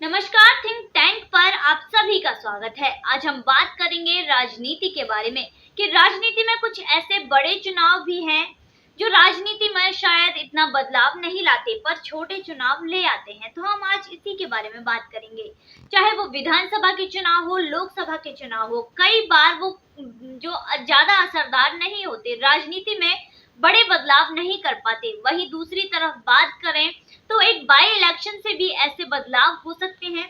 नमस्कार, think tank पर आप सभी का स्वागत है। आज हम बात करेंगे राजनीति के बारे में कि राजनीति में कुछ ऐसे बड़े चुनाव भी हैं जो राजनीति में शायद इतना बदलाव नहीं लाते पर छोटे चुनाव ले आते हैं। तो हम आज इसी के बारे में बात करेंगे। चाहे वो विधानसभा के चुनाव हो, लोकसभा के चुनाव हो, कई बार वो जो ज्यादा असरदार नहीं होते, राजनीति में बड़े बदलाव नहीं कर पाते। वहीं दूसरी तरफ बात करें तो एक बाई इलेक्शन से भी ऐसे बदलाव हो सकते हैं,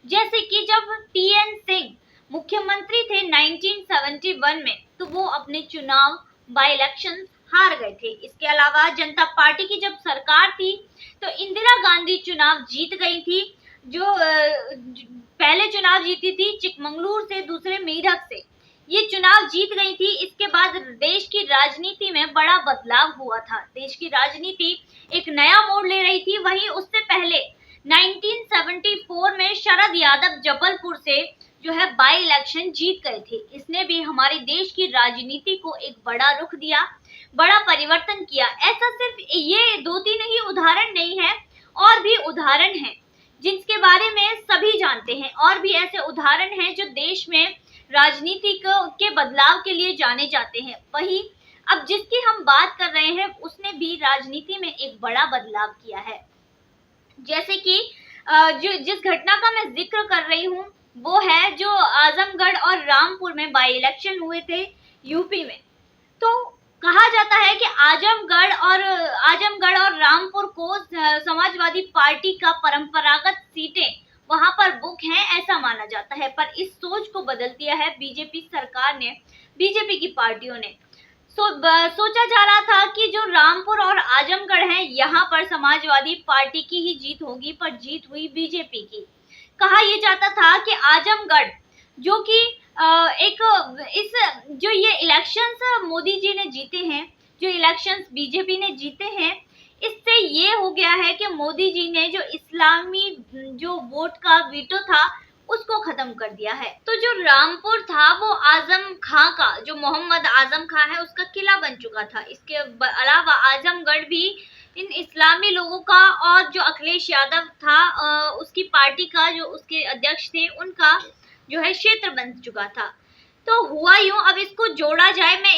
जैसे कि जब टीएन सिंह मुख्यमंत्री थे 1971 में, तो वो अपने चुनाव बाई इलेक्शन हार गए थे। इसके अलावा जनता पार्टी की जब सरकार थी तो इंदिरा गांधी चुनाव जीत गई थी, जो पहले चुनाव जीती थी चिकमंगलूर से, दूसरे मेरठ से। ये चुनाव जीत गई थी। इसके बाद देश की राजनीति में बड़ा बदलाव हुआ था। देश की राजनीति एक नया मोड़ ले रही थी। वहीं उससे पहले 1974 में शरद यादव जबलपुर से जो है बाई इलेक्शन जीत गए थे। इसने भी हमारे देश की राजनीति को एक बड़ा रुख दिया, बड़ा परिवर्तन किया। ऐसा सिर्फ ये दो तीन ही उदाहरण नहीं है, और भी उदाहरण हैं जिसके बारे में सभी जानते हैं। और भी ऐसे उदाहरण हैं जो देश में राजनीति के बदलाव के लिए जाने जाते हैं। वही अब जिसकी हम बात कर रहे हैं उसने भी राजनीति में एक बड़ा बदलाव किया है। जैसे कि जो जिस घटना का मैं जिक्र कर रही हूँ वो है जो आजमगढ़ और रामपुर में बाई इलेक्शन हुए थे यूपी में। तो कहा जाता है कि आजमगढ़ और रामपुर को समाजवादी पार्टी का परंपरागत सीटें वहां पर बुक हैं, ऐसा माना जाता है। पर इस सोच को बदल दिया है बीजेपी सरकार ने, बीजेपी की पार्टियों ने। सोचा जा रहा था कि जो रामपुर और आजमगढ़ हैं यहाँ पर समाजवादी पार्टी की ही जीत होगी, पर जीत हुई बीजेपी की। कहा यह जाता था कि आजमगढ़ जो कि ये इलेक्शंस मोदी जी ने जीते हैं, जो इलेक्शंस बीजेपी ने जीते हैं, इससे ये हो गया है कि मोदी जी ने जो इस्लामी जो वोट का वीटो था उसको खत्म कर दिया है। तो जो रामपुर था वो आजम खां का, जो मोहम्मद आजम खां है, उसका किला बन चुका था। इसके अलावा आजमगढ़ भी इन इस्लामी लोगों का, और जो अखिलेश यादव था उसकी पार्टी का, जो उसके अध्यक्ष थे, उनका जो है क्षेत्र बन चुका था। तो हुआ यूं, अब इसको जोड़ा जाए, मैं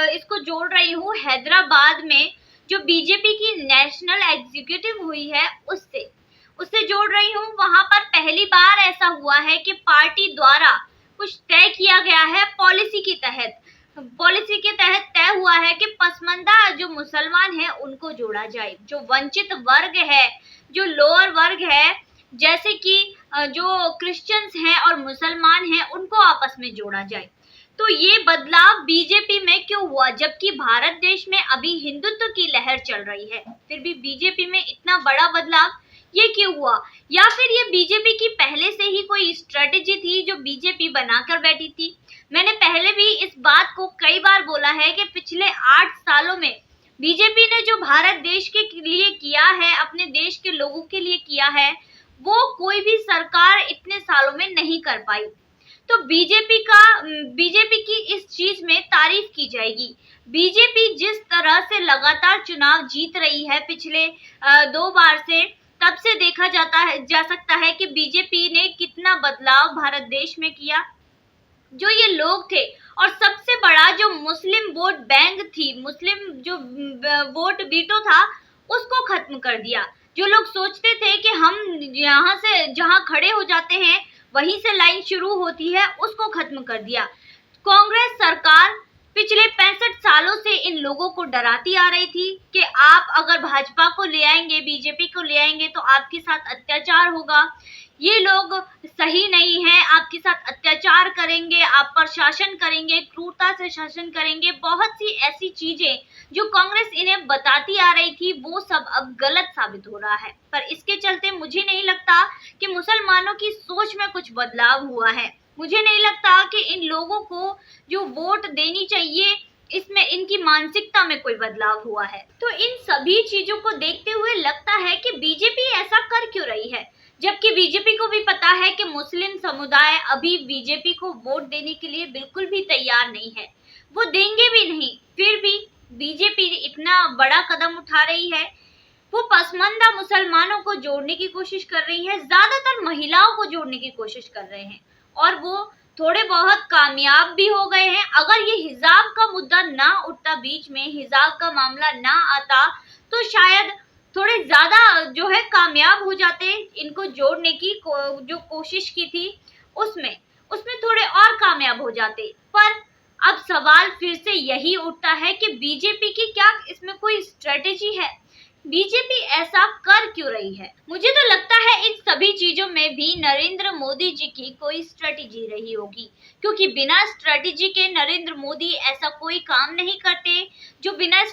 इसको जोड़ रही हूँ हैदराबाद में जो बीजेपी की नेशनल एग्जीक्यूटिव हुई है उससे जोड़ रही हूँ। वहां पर पहली बार ऐसा हुआ है कि पार्टी द्वारा कुछ तय किया गया है, पॉलिसी के तहत तय हुआ है कि पसमानदा जो मुसलमान हैं उनको जोड़ा जाए, जो वंचित वर्ग है, जो लोअर वर्ग है, जैसे कि जो क्रिश्चियंस हैं और मुसलमान हैं, उनको आपस में जोड़ा जाए। तो ये बदलाव बीजेपी में क्यों हुआ, जबकि भारत देश में अभी हिंदुत्व की लहर चल रही है, फिर भी बीजेपी में इतना बड़ा बदलाव ये क्यों हुआ? या फिर ये बीजेपी की पहले से ही कोई स्ट्रेटेजी थी जो बीजेपी बनाकर बैठी थी? मैंने पहले भी इस बात को कई बार बोला है कि पिछले 8 सालों में बीजेपी ने जो भारत देश के लिए किया है, अपने देश के लोगों के लिए किया है, वो कोई भी सरकार इतने सालों में नहीं कर पाई। तो बीजेपी की इस चीज में तारीफ की जाएगी। बीजेपी जिस तरह से लगातार चुनाव जीत रही है पिछले 2 बार से, तब से देखा जा सकता है कि बीजेपी ने कितना बदलाव भारत देश में किया। जो ये लोग थे, और सबसे बड़ा जो मुस्लिम वोट बैंक थी, मुस्लिम जो वोट वीटो था, उसको खत्म कर दिया। जो लोग सोचते थे कि हम यहाँ से जहाँ खड़े हो जाते हैं वहीं से लाइन शुरू होती है, उसको खत्म कर दिया। कांग्रेस सरकार पिछले 65 सालों से इन लोगों को डराती आ रही थी कि आप अगर भाजपा को ले आएंगे, बीजेपी को ले आएंगे तो आपके साथ अत्याचार होगा, ये लोग सही नहीं है, आपके साथ अत्याचार करेंगे, आप पर शासन करेंगे, क्रूरता से शासन करेंगे। बहुत सी ऐसी चीजें जो कांग्रेस इन्हें बताती आ रही थी, वो सब अब गलत साबित हो रहा है। पर इसके चलते मुझे नहीं लगता कि मुसलमानों की सोच में कुछ बदलाव हुआ है। मुझे नहीं लगता कि इन लोगों को जो वोट देनी चाहिए, इसमें इनकी मानसिकता में कोई बदलाव हुआ है। तो इन सभी चीजों को देखते हुए लगता है कि बीजेपी ऐसा कर क्यों रही है, जबकि बीजेपी को भी पता है कि मुस्लिम समुदाय अभी बीजेपी को वोट देने के लिए बिल्कुल भी तैयार नहीं है, वो देंगे भी नहीं। फिर भी बीजेपी इतना बड़ा कदम उठा रही है वो पसमानदा मुसलमानों को जोड़ने की कोशिश कर रही है, ज्यादातर महिलाओं को जोड़ने की कोशिश कर रहे हैं और वो थोड़े बहुत कामयाब भी हो गए हैं। अगर ये हिजाब का मुद्दा ना उठता, बीच में हिजाब का मामला ना आता, तो शायद थोड़े ज्यादा जो है कामयाब हो जाते इनको जोड़ने की जो कोशिश की थी उसमें उसमें थोड़े और कामयाब हो जाते। पर अब सवाल फिर से यही उठता है कि बीजेपी की क्या इसमें कोई स्ट्रेटेजी है? बीजेपी ऐसा कर क्यों रही है? मुझे तो लगता है इन सभी चीजों में भी नरेंद्र मोदी जी की कोई स्ट्रेटेजी रही होगी, क्योंकि बिना स्ट्रेटेजी के नरेंद्र मोदी ऐसा कोई काम नहीं करते जो बिना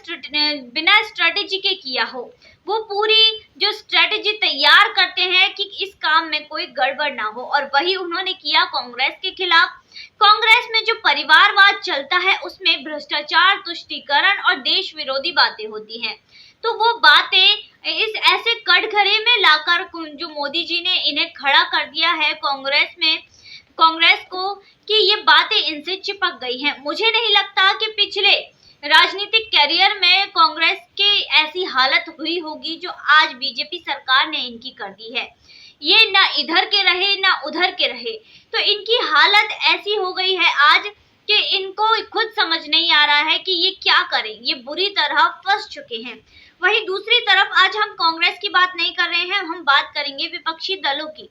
स्ट्रेटेजी के किया हो। वो पूरी जो स्ट्रेटेजी तैयार करते हैं कि इस काम में कोई गड़बड़ ना हो, और वही उन्होंने किया कांग्रेस के खिलाफ। कांग्रेस में जो परिवारवाद चलता है उसमें भ्रष्टाचार, तुष्टीकरण और देश विरोधी बातें होती हैं। तो वो बातें इस ऐसे कटघरे में लाकर जो मोदी जी ने इन्हें खड़ा कर दिया है कांग्रेस को, कि ये बातें इनसे चिपक गई हैं। मुझे नहीं लगता कि पिछले राजनीतिक कैरियर में कांग्रेस के ऐसी हालत हुई होगी जो आज बीजेपी सरकार ने इनकी कर दी है। ये ना इधर के रहे ना उधर के रहे, तो इनकी हालत ऐसी हो गई है आज कि इनको खुद समझ नहीं आ रहा है कि ये क्या करें। ये बुरी तरह फंस चुके हैं। वहीं दूसरी तरफ आज हम कांग्रेस की बात नहीं कर रहे हैं, हम बात करेंगे विपक्षी दलों की।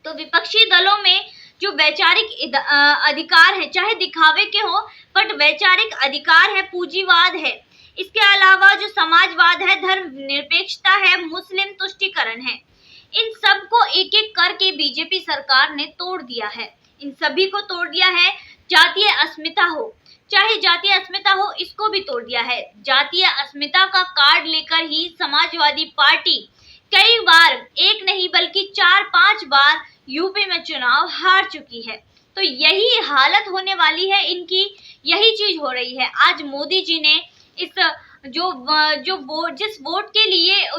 तो विपक्षी दलों में जो वैचारिक अधिकार है, चाहे दिखावे के हो, बट वैचारिक अधिकार है, पूंजीवाद है, इसके अलावा जो समाजवाद है, धर्मनिरपेक्षता है, मुस्लिम तुष्टीकरण है, इन सब को एक एक करके बीजेपी सरकार ने तोड़ दिया है। इन सभी को तोड़ दिया है। जातीय अस्मिता हो, चाहे जातीय अस्मिता हो, इसको भी तोड़ दिया है। जातीय अस्मिता का कार्ड लेकर ही समाजवादी पार्टी कई बार, एक नहीं बल्कि 4-5 बार यूपी में चुनाव हार चुकी है। तो यही हालत होने वाली है इनकी, यही चीज हो रही है। आज मोदी जी ने इस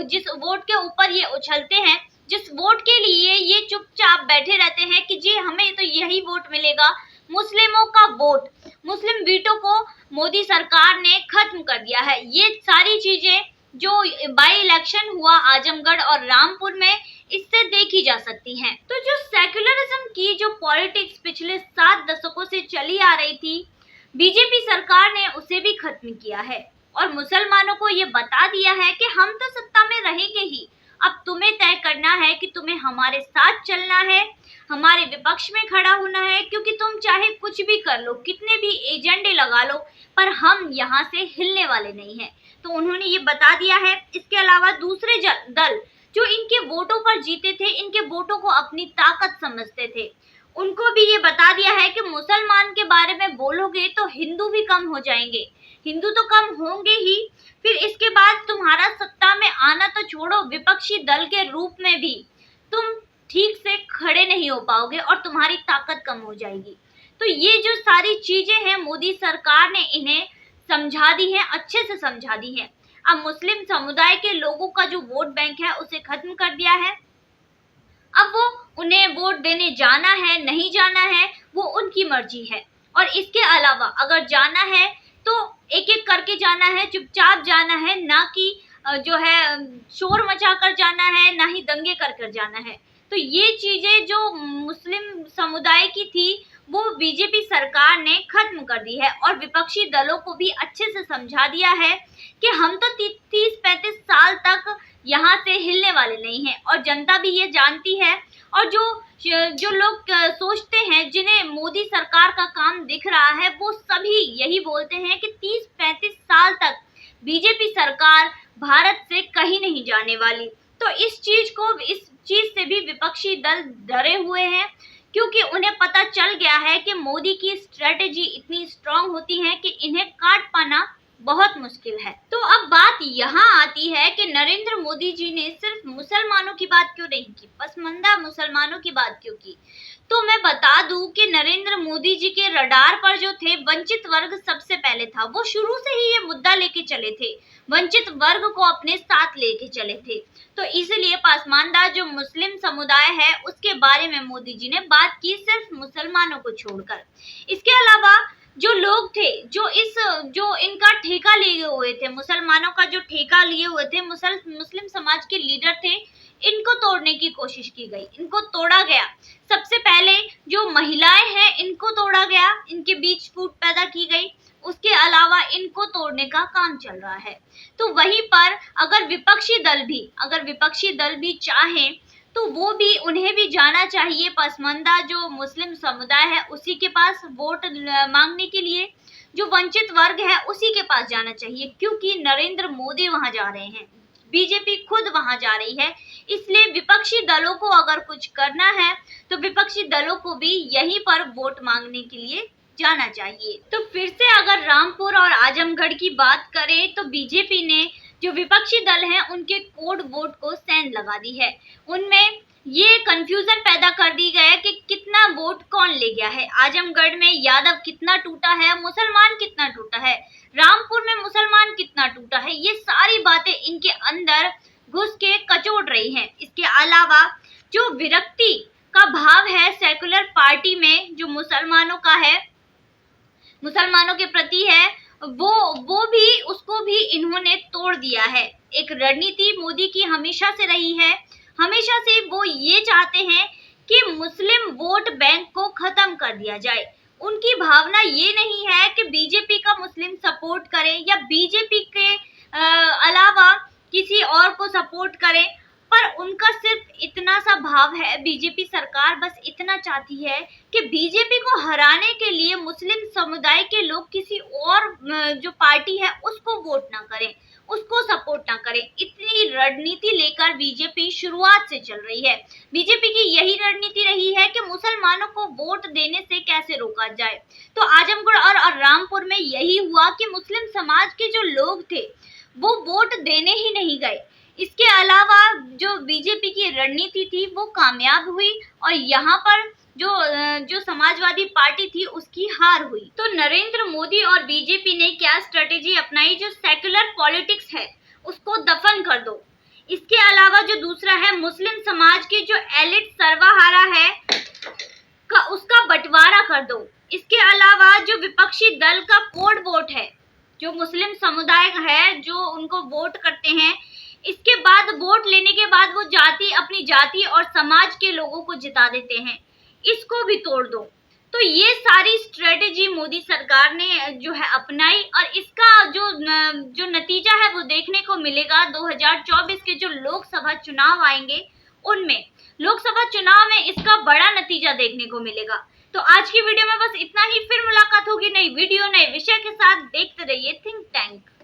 जिस वोट के ऊपर ये उछलते हैं, जिस वोट के लिए ये चुपचाप बैठे रहते हैं कि जी हमें तो यही वोट मिलेगा, मुस्लिमों का वोट, मुस्लिम वीटो को मोदी सरकार ने खत्म कर दिया है। ये सारी चीजें जो बाई इलेक्शन हुआ आजमगढ़ और रामपुर में, इससे देखी जा सकती हैं। तो जो सेक्युलरिज्म की जो पॉलिटिक्स पिछले 7 दशकों से चली आ रही थी, बीजेपी सरकार ने उसे भी खत्म किया है और मुसलमानों को ये बता दिया है कि हम तो सत्ता में रहेंगे ही, अब तुम्हें तय करना है कि तुम्हें हमारे साथ चलना है, हमारे विपक्ष में खड़ा होना है, क्योंकि तुम चाहे कुछ भी कर लो, कितने भी एजेंडे लगा लो, पर हम यहाँ से हिलने वाले नहीं हैं। तो उन्होंने ये बता दिया है। इसके अलावा दूसरे दल जो इनके वोटों पर जीते थे, इनके वोटों को अपनी ताकत समझते थे, उनको भी ये बता दिया है कि मुसलमान के बारे में बोलोगे तो हिंदू भी कम हो जाएंगे, हिंदू तो कम होंगे ही, फिर इसके बाद तुम्हारा सत्ता में आना तो छोड़ो, विपक्षी दल के रूप में भी तुम ठीक से खड़े नहीं हो पाओगे और तुम्हारी ताकत कम हो जाएगी। तो ये जो सारी चीजें हैं मोदी सरकार ने इन्हें समझा दी है, अच्छे से समझा दी है। अब मुस्लिम समुदाय के लोगों का जो वोट बैंक है उसे खत्म कर दिया है। अब वो उन्हें वोट देने जाना है नहीं जाना है वो उनकी मर्जी है, और इसके अलावा अगर जाना है तो एक एक करके जाना है, चुपचाप जाना है, ना कि जो है शोर मचा कर जाना है, ना ही दंगे कर कर जाना है। तो ये चीजें जो मुस्लिम समुदाय की थी वो बीजेपी सरकार ने खत्म कर दी है, और विपक्षी दलों को भी अच्छे से समझा दिया है कि हम तो 30-35 साल तक यहाँ से हिलने वाले नहीं हैं, और जनता भी ये जानती है। और जो लोग सोचते हैं, जिन्हें मोदी सरकार का काम दिख रहा है, वो सभी यही बोलते हैं कि 30-35 साल तक बीजेपी सरकार भारत से कहीं नहीं जाने वाली। तो इस चीज से भी विपक्षी दल डरे हुए हैं, क्योंकि उन्हें पता चल गया है कि मोदी की स्ट्रेटेजी इतनी स्ट्रांग होती है कि इन्हें काट पाना बहुत मुश्किल है। तो अब बात यहाँ आती है कि नरेंद्र मोदी जी ने सिर्फ मुसलमानों की बात क्यों नहीं की, पसमानदा मुसलमानों की बात क्यों की? तो मैं बता दूं कि नरेंद्र मोदी जी के रडार पर जो थे, वंचित वर्ग सबसे पहले था। वो शुरू से ही ये मुद्दा लेके चले थे, वंचित वर्ग को अपने साथ लेके चले थे। तो इसलिए पसमानदा जो मुस्लिम समुदाय है उसके बारे में मोदी जी ने बात की, सिर्फ मुसलमानों को छोड़कर। इसके अलावा जो लोग थे, जो इनका ठेका लिए हुए थे, मुसलमानों का जो ठेका लिए हुए थे, मुस्लिम समाज के लीडर थे, इनको तोड़ने की कोशिश की गई, इनको तोड़ा गया। सबसे पहले जो महिलाएं हैं इनको तोड़ा गया, इनके बीच फूट पैदा की गई। उसके अलावा इनको तोड़ने का काम चल रहा है। तो वहीं पर अगर विपक्षी दल भी चाहें तो वो भी, उन्हें भी जाना चाहिए पसमानदा जो मुस्लिम समुदाय है उसी के पास वोट मांगने के लिए, जो वंचित वर्ग है उसी के पास जाना चाहिए, क्योंकि नरेंद्र मोदी वहां जा रहे हैं, बीजेपी खुद वहां जा रही है। इसलिए विपक्षी दलों को अगर कुछ करना है तो विपक्षी दलों को भी यहीं पर वोट मांगने के लिए जाना चाहिए। तो फिर से अगर रामपुर और आजमगढ़ की बात करें तो बीजेपी ने जो विपक्षी दल हैं उनके कोड वोट को सेंध लगा दी है। उनमें ये कंफ्यूजन पैदा कर दी गया है कि कितना वोट कौन ले गया है। आजमगढ़ में यादव कितना टूटा है, मुसलमान कितना टूटा है, रामपुर में मुसलमान कितना टूटा है, ये सारी बातें इनके अंदर घुस के कचोट रही हैं। इसके अलावा जो विरक्ति का भाव है सेकुलर पार्टी में जो मुसलमानों का है, मुसलमानों के प्रति है, वो भी, उसको भी इन्होंने तोड़ दिया है। एक रणनीति मोदी की हमेशा से रही है, हमेशा से वो ये चाहते हैं कि मुस्लिम वोट बैंक को खत्म कर दिया जाए। उनकी भावना ये नहीं है कि बीजेपी का मुस्लिम सपोर्ट करें या बीजेपी के अलावा किसी और को सपोर्ट करें, पर उनका सिर्फ इतना सा भाव है, बीजेपी सरकार बस इतना चाहती है कि बीजेपी को हराने के लिए मुस्लिम समुदाय के लोग किसी और जो पार्टी है उसको वोट ना करें, उसको सपोर्ट ना करें। इतनी रणनीति लेकर बीजेपी शुरुआत से चल रही है। बीजेपी की यही रणनीति रही है कि मुसलमानों को वोट देने से कैसे रोका जाए। तो आजमगढ़ और रामपुर में यही हुआ कि मुस्लिम समाज के जो लोग थे वो वोट देने ही नहीं गए। इसके अलावा जो बीजेपी की रणनीति थी वो कामयाब हुई और यहाँ पर जो समाजवादी पार्टी थी उसकी हार हुई। तो नरेंद्र मोदी और बीजेपी ने क्या स्ट्रेटेजी अपनाई, जो सेक्युलर पॉलिटिक्स है उसको दफन कर दो। इसके अलावा जो दूसरा है, मुस्लिम समाज की जो एलिट सर्वहारा है उसका बंटवारा कर दो। इसके अलावा जो विपक्षी दल का कोड वोट है, जो मुस्लिम समुदाय है जो उनको वोट करते हैं, इसके बाद वोट लेने के बाद वो अपनी जाति और समाज के लोगों को जिता देते हैं, इसको भी तोड़ दो। तो ये सारी स्ट्रेटेजी मोदी सरकार ने जो है अपनाई और इसका जो नतीजा है वो देखने को मिलेगा 2024 के जो लोकसभा चुनाव आएंगे उनमें। लोकसभा चुनाव में इसका बड़ा नतीजा देखने को मिलेगा। तो आज की वीडियो में बस इतना ही, फिर मुलाकात होगी नई वीडियो नए विषय के साथ। देखते रहिए थिंक टैंक।